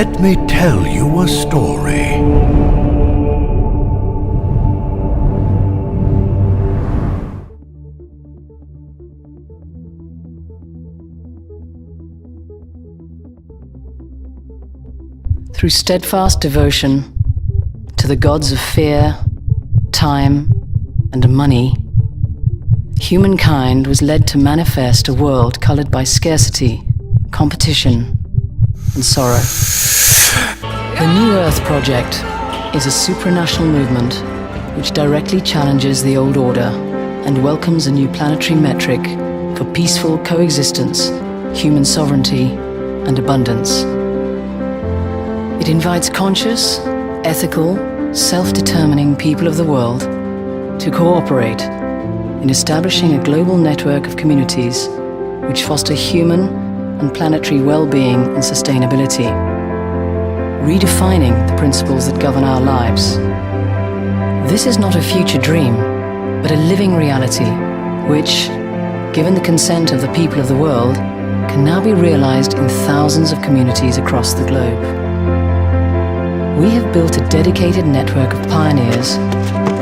Let me tell you a story. Through steadfast devotion to the gods of fear, time, and money, humankind was led to manifest a world colored by scarcity, competition, and sorrow. The New Earth Project is a supranational movement which directly challenges the old order and welcomes a new planetary metric for peaceful coexistence, human sovereignty, and abundance. It invites conscious, ethical, self-determining people of the world to cooperate in establishing a global network of communities which foster human and planetary well-being and sustainability, redefining the principles that govern our lives. This is not a future dream, but a living reality which, given the consent of the people of the world, can now be realized in thousands of communities across the globe. We have built a dedicated network of pioneers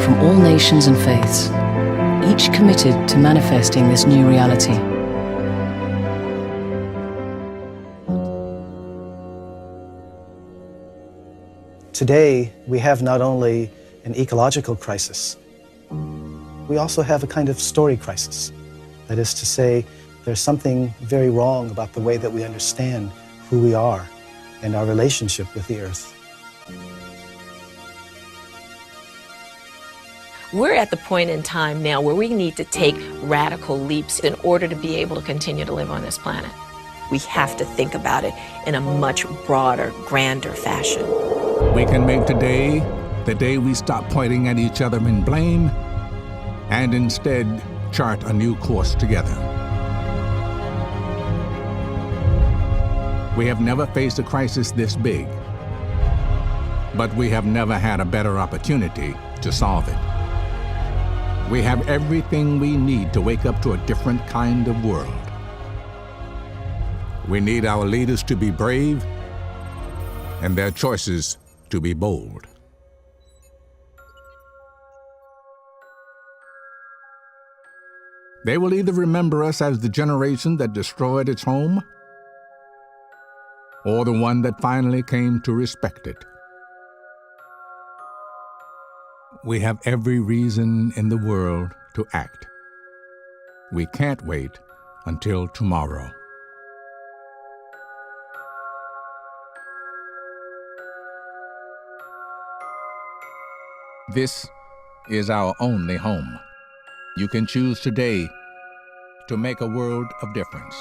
from all nations and faiths, each committed to manifesting this new reality. Today, we have not only an ecological crisis, we also have a kind of story crisis. That is to say, there's something very wrong about the way that we understand who we are and our relationship with the earth. We're at the point in time now where we need to take radical leaps in order to be able to continue to live on this planet. We have to think about it in a much broader, grander fashion. We can make today the day we stop pointing at each other in blame and instead chart a new course together. We have never faced a crisis this big, but we have never had a better opportunity to solve it. We have everything we need to wake up to a different kind of world. We need our leaders to be brave and their choices to be bold. They will either remember us as the generation that destroyed its home or the one that finally came to respect it. We have every reason in the world to act. We can't wait until tomorrow. This is our only home. You can choose today to make a world of difference.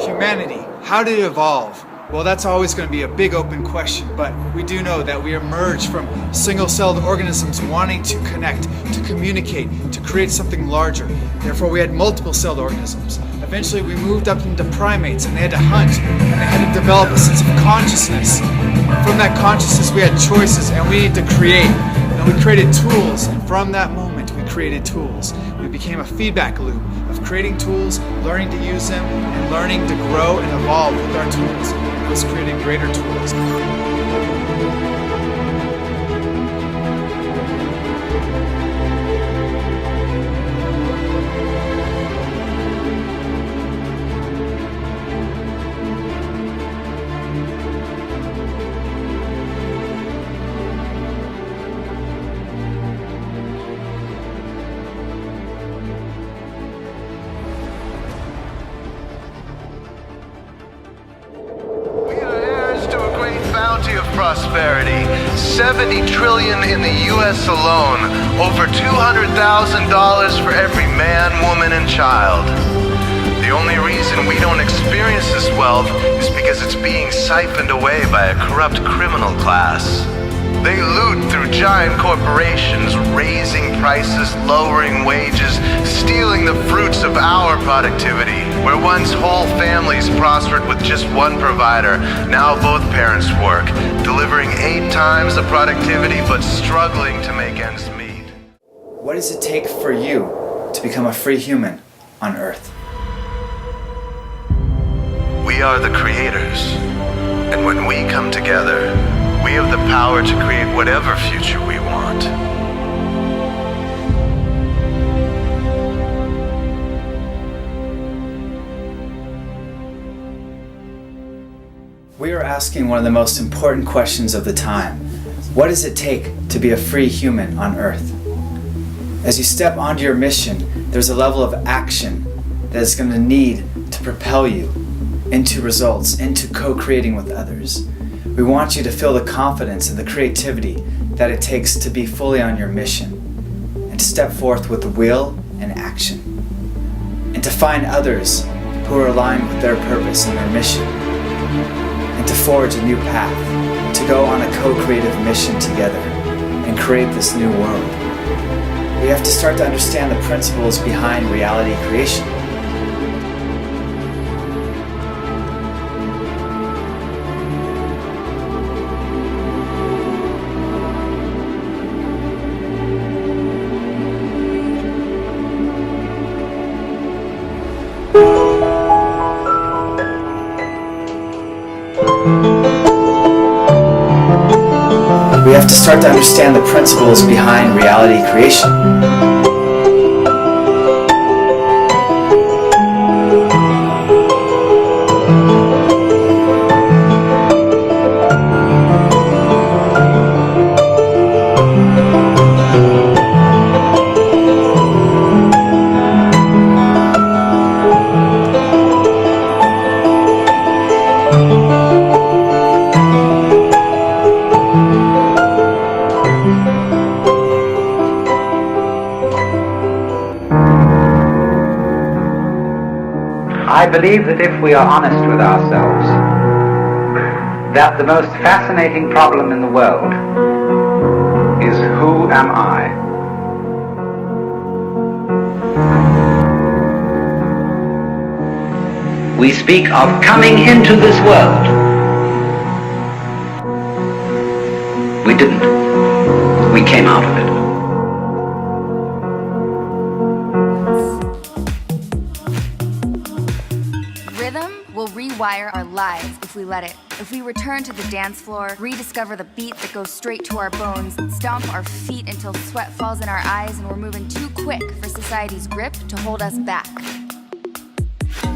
Humanity, how did it evolve? Well, that's always going to be a big open question, but we do know that we emerged from single-celled organisms wanting to connect, to communicate, to create something larger. Therefore, we had multiple-celled organisms. Eventually, we moved up into primates, and they had to hunt, and they had to develop a sense of consciousness. From that consciousness, we had choices, and we needed to create. And we created tools, and from that moment, we created tools. We became a feedback loop of creating tools, learning to use them, and learning to grow and evolve with our tools. Thus creating greater tools. Prosperity, 70 trillion in the U.S. alone, over $200,000 for every man, woman, and child. The only reason we don't experience this wealth is because it's being siphoned away by a corrupt criminal class. They loot through giant corporations, raising prices, lowering wages, stealing the fruits of our productivity. Where once whole families prospered with just one provider, now both parents work, delivering 8 times the productivity but struggling to make ends meet. What does it take for you to become a free human on Earth? We are the creators. And when we come together, we have the power to create whatever future we want. We are asking one of the most important questions of the time. What does it take to be a free human on Earth? As you step onto your mission, there's a level of action that is going to need to propel you into results, into co-creating with others. We want you to feel the confidence and the creativity that it takes to be fully on your mission and to step forth with will and action and to find others who are aligned with their purpose and their mission and to forge a new path, to go on a co-creative mission together and create this new world. We have to start to understand the principles behind reality creation. We have to start to understand the principles behind reality creation. I believe that if we are honest with ourselves, that the most fascinating problem in the world is who am I? We speak of coming into this world. We didn't. We came out of it. Rhythm will rewire our lives if we let it. If we return to the dance floor, rediscover the beat that goes straight to our bones, stomp our feet until sweat falls in our eyes and we're moving too quick for society's grip to hold us back.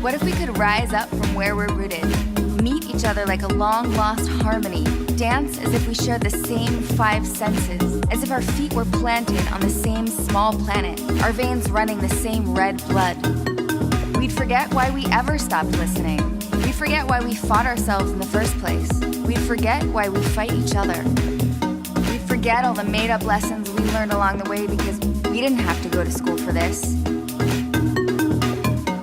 What if we could rise up from where we're rooted, meet each other like a long-lost harmony, dance as if we share the same five senses, as if our feet were planted on the same small planet, our veins running the same red blood. We'd forget why we ever stopped listening. We'd forget why we fought ourselves in the first place. We'd forget why we fight each other. We'd forget all the made-up lessons we learned along the way because we didn't have to go to school for this.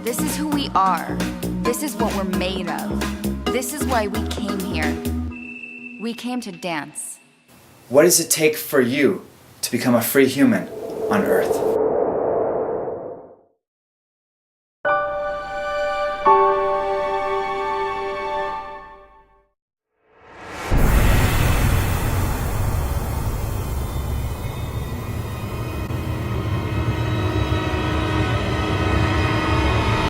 This is who we are. This is what we're made of. This is why we came here. We came to dance. What does it take for you to become a free human on Earth?